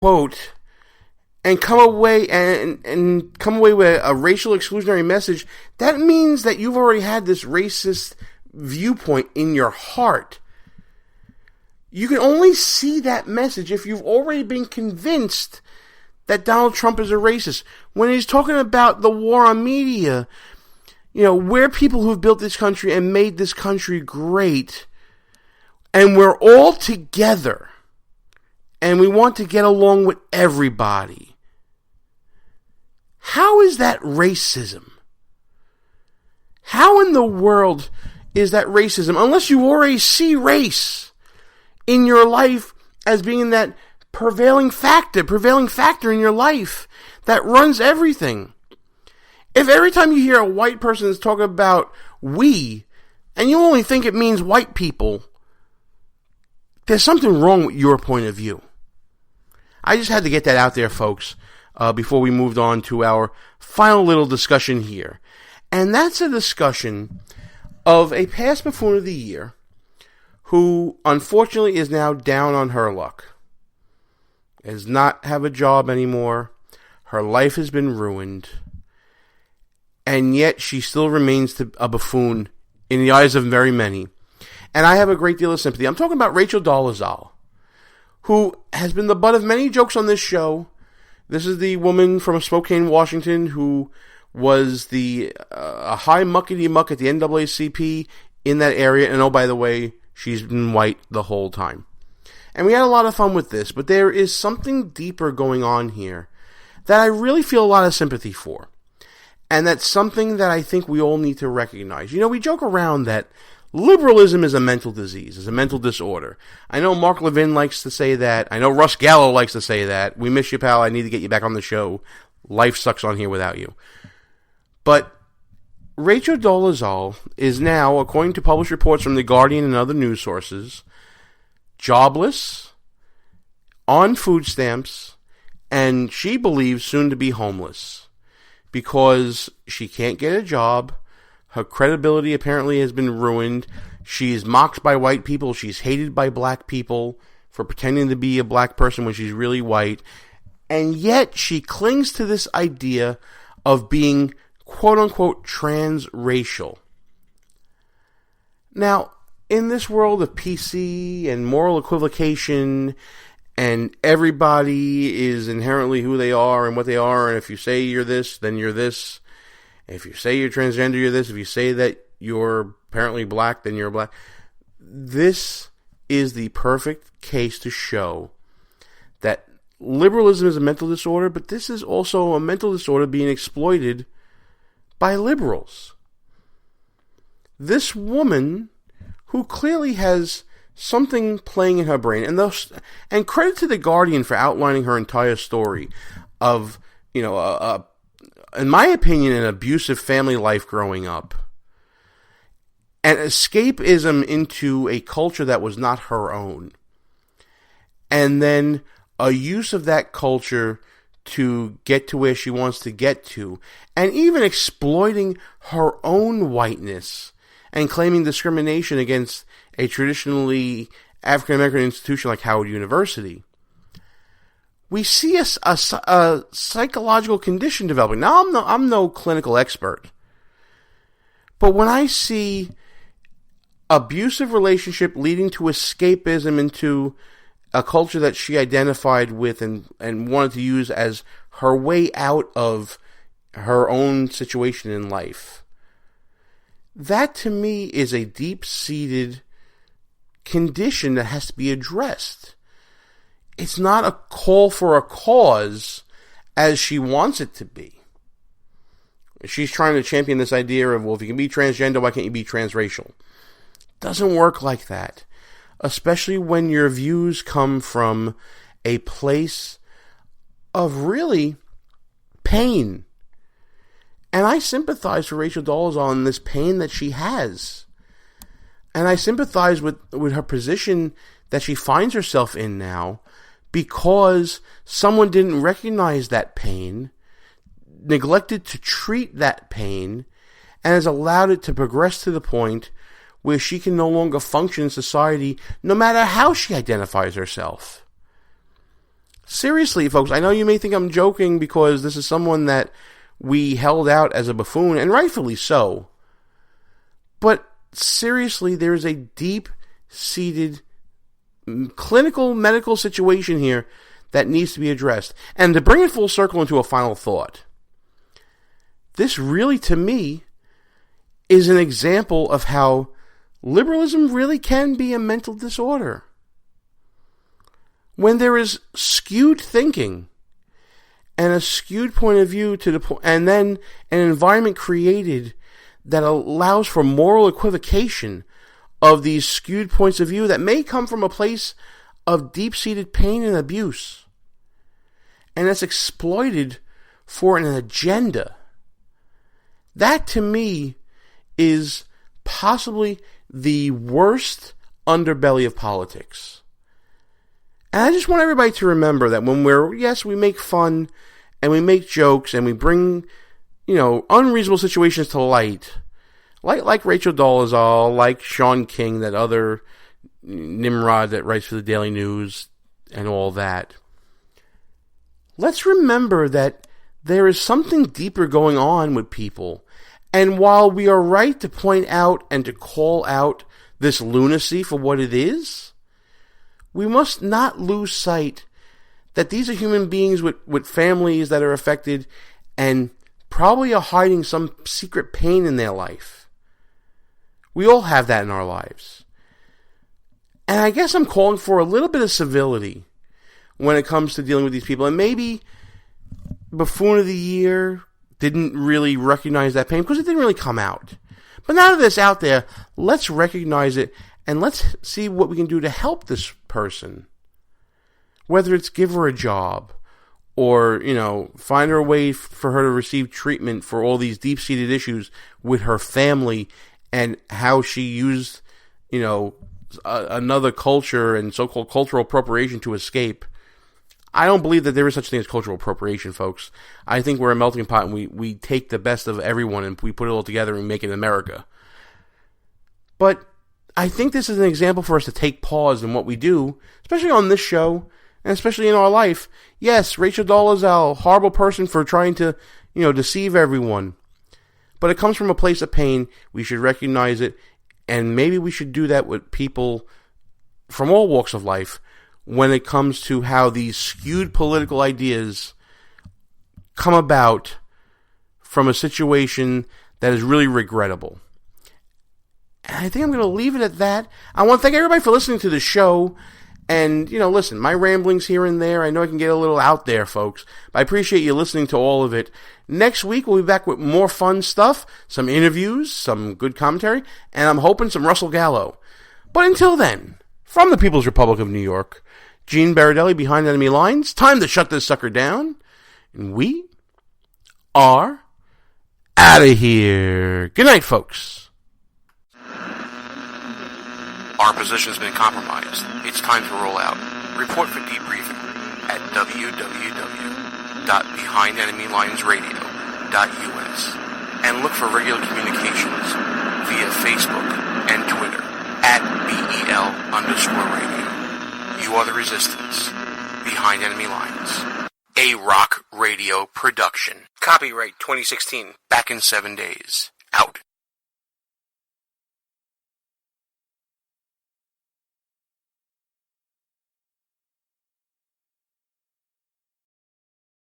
quote and come away and come away with a racial exclusionary message, that means that you've already had this racist viewpoint in your heart. You can only see that message if you've already been convinced that Donald Trump is a racist. When he's talking about the war on media, we're people who've built this country and made this country great, and we're all together, and we want to get along with everybody. How is that racism? How in the world is that racism? Unless you already see race in your life as being that prevailing factor in your life that runs everything. If every time you hear a white person is talking about we, and you only think it means white people, there's something wrong with your point of view. I just had to get that out there, folks, before we moved on to our final little discussion here. And that's a discussion of a past buffoon of the year who unfortunately is now down on her luck. Does not have a job anymore. Her life has been ruined. And yet she still remains a buffoon in the eyes of very many. And I have a great deal of sympathy. I'm talking about Rachel Dolezal, who has been the butt of many jokes on this show. This is the woman from Spokane, Washington, who was a high muckety-muck at the NAACP in that area. And oh, by the way, she's been white the whole time. And we had a lot of fun with this, but there is something deeper going on here that I really feel a lot of sympathy for. And that's something that I think we all need to recognize. We joke around that liberalism is a mental disease, is a mental disorder. I know Mark Levin likes to say that. I know Russ Gallo likes to say that. We miss you, pal. I need to get you back on the show. Life sucks on here without you. But Rachel Dolezal is now, according to published reports from The Guardian and other news sources, jobless, on food stamps, and she believes soon to be homeless because she can't get a job. Her credibility apparently has been ruined. She's mocked by white people. She's hated by black people for pretending to be a black person when she's really white. And yet she clings to this idea of being quote-unquote transracial. Now, in this world of PC and moral equivocation, and everybody is inherently who they are and what they are, and if you say you're this, then you're this. If you say you're transgender, you're this. If you say that you're apparently black, then you're black. This is the perfect case to show that liberalism is a mental disorder, but this is also a mental disorder being exploited by liberals. This woman, who clearly has something playing in her brain, and credit to The Guardian for outlining her entire story of, in my opinion, an abusive family life growing up, and escapism into a culture that was not her own, and then a use of that culture to get to where she wants to get to, and even exploiting her own whiteness and claiming discrimination against a traditionally African-American institution like Howard University. We see a psychological condition developing. Now, I'm no clinical expert, but when I see abusive relationship leading to escapism into a culture that she identified with and wanted to use as her way out of her own situation in life, that to me is a deep-seated condition that has to be addressed. It's not a call for a cause as she wants it to be. She's trying to champion this idea of, well, if you can be transgender, why can't you be transracial? Doesn't work like that. Especially when your views come from a place of really pain. And I sympathize for Rachel Dolezal in this pain that she has. And I sympathize with her position that she finds herself in now because someone didn't recognize that pain, neglected to treat that pain, and has allowed it to progress to the point where she can no longer function in society no matter how she identifies herself. Seriously, folks, I know you may think I'm joking because this is someone that we held out as a buffoon, and rightfully so. But seriously, there is a deep-seated clinical medical situation here that needs to be addressed. And to bring it full circle into a final thought, this really, to me, is an example of how liberalism really can be a mental disorder. When there is skewed thinking and a skewed point of view and then an environment created that allows for moral equivocation of these skewed points of view that may come from a place of deep-seated pain and abuse, and that's exploited for an agenda. That, to me, is possibly the worst underbelly of politics. And I just want everybody to remember that when we make fun and we make jokes and we bring, unreasonable situations to light, like Rachel Dolezal, like Sean King, that other Nimrod that writes for the Daily News and all that. Let's remember that there is something deeper going on with people. And while we are right to point out and to call out this lunacy for what it is, we must not lose sight that these are human beings with families that are affected and probably are hiding some secret pain in their life. We all have that in our lives. And I guess I'm calling for a little bit of civility when it comes to dealing with these people. And maybe Buffoon of the Year didn't really recognize that pain because it didn't really come out. But now that it's out there, let's recognize it and let's see what we can do to help this person. Whether it's give her a job or, find her a way for her to receive treatment for all these deep-seated issues with her family and how she used, another culture and so-called cultural appropriation to escape. I don't believe that there is such a thing as cultural appropriation, folks. I think we're a melting pot and we take the best of everyone and we put it all together and make it America. But I think this is an example for us to take pause in what we do, especially on this show and especially in our life. Yes, Rachel Dolezal, horrible person for trying to, deceive everyone. But it comes from a place of pain. We should recognize it. And maybe we should do that with people from all walks of life when it comes to how these skewed political ideas come about from a situation that is really regrettable. And I think I'm going to leave it at that. I want to thank everybody for listening to the show. And, listen, my ramblings here and there, I know I can get a little out there, folks. But I appreciate you listening to all of it. Next week, we'll be back with more fun stuff, some interviews, some good commentary, and I'm hoping some Russell Gallo. But until then, from the People's Republic of New York, Gene Baradelli behind enemy lines, time to shut this sucker down. And we are out of here. Good night, folks. Our position has been compromised. It's time to roll out. Report for debriefing at www.behindenemylinesradio.us and look for regular communications via Facebook and Twitter at BEL_radio. You are the resistance. Behind Enemy Lines. A Rock Radio production. Copyright 2016. Back in 7 days.